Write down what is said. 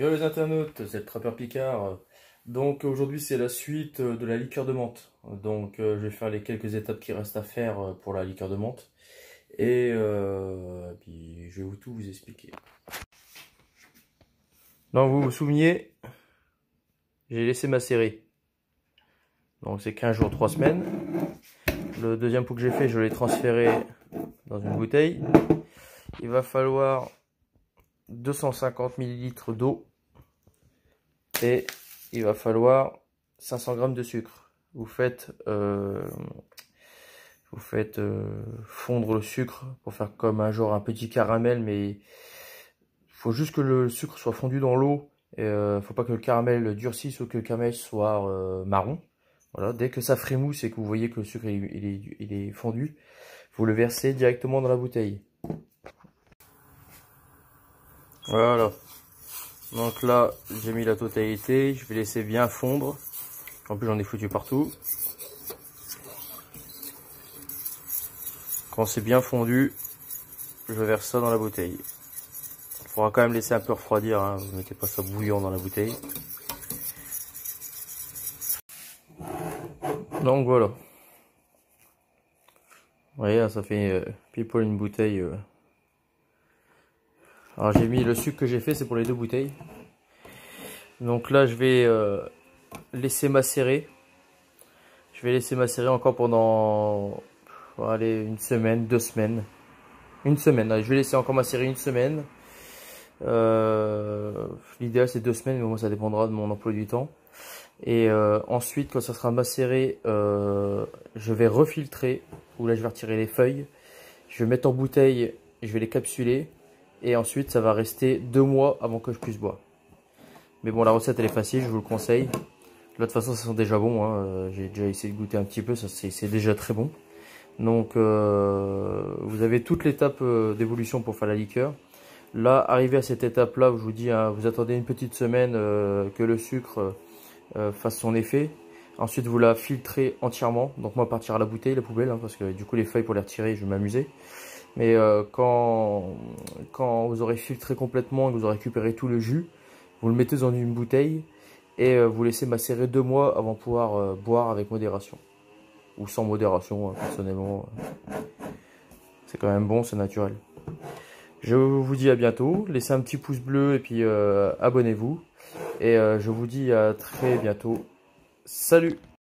Yo les internautes, c'est le Trappeur Picard. Donc aujourd'hui c'est la suite de la liqueur de menthe. Donc je vais faire les quelques étapes qui restent à faire pour la liqueur de menthe. Et puis je vais tout vous expliquer. Donc vous vous souveniez, j'ai laissé macérer. Donc c'est 15 jours, 3 semaines. Le deuxième pot que j'ai fait, je l'ai transféré dans une bouteille. Il va falloir 250 ml d'eau. Et il va falloir 500 g de sucre. Vous faites fondre le sucre pour faire comme un petit caramel, mais il faut juste que le sucre soit fondu dans l'eau. Faut pas que le caramel durcisse ou que le caramel soit marron. Voilà, dès que ça frémousse et que vous voyez que le sucre il est fondu, vous le versez directement dans la bouteille. Voilà. Donc là, j'ai mis la totalité, je vais laisser bien fondre. En plus, j'en ai foutu partout. Quand c'est bien fondu, je verse ça dans la bouteille. Il faudra quand même laisser un peu refroidir, hein. Vous ne mettez pas ça bouillant dans la bouteille. Donc voilà. Vous voyez, ça fait pile poil une bouteille. Alors j'ai mis le sucre que j'ai fait, c'est pour les deux bouteilles. Donc là, je vais laisser macérer. Je vais laisser macérer encore pendant, allez, une semaine, 2 semaines. Une semaine, allez, je vais laisser encore macérer une semaine. L'idéal c'est 2 semaines, mais moi ça dépendra de mon emploi du temps. Et ensuite, quand ça sera macéré, je vais refiltrer. Ou là je vais retirer les feuilles. Je vais mettre en bouteille, je vais les capsuler. Et ensuite ça va rester 2 mois avant que je puisse boire. Mais bon, la recette elle est facile, je vous le conseille. Là de toute façon ça sent déjà bon, hein. J'ai déjà essayé de goûter un petit peu, c'est déjà très bon. Donc vous avez toute l'étape d'évolution pour faire la liqueur. Là, arrivé à cette étape là, où je vous dis, hein, vous attendez une petite semaine que le sucre fasse son effet. Ensuite vous la filtrez entièrement. Donc moi partir à la bouteille, la poubelle, hein, parce que du coup les feuilles pour les retirer je vais m'amuser. Mais quand vous aurez filtré complètement et que vous aurez récupéré tout le jus, vous le mettez dans une bouteille et vous laissez macérer 2 mois avant de pouvoir boire avec modération. Ou sans modération, hein, personnellement. C'est quand même bon, c'est naturel. Je vous dis à bientôt. Laissez un petit pouce bleu et puis abonnez-vous. Et je vous dis à très bientôt. Salut!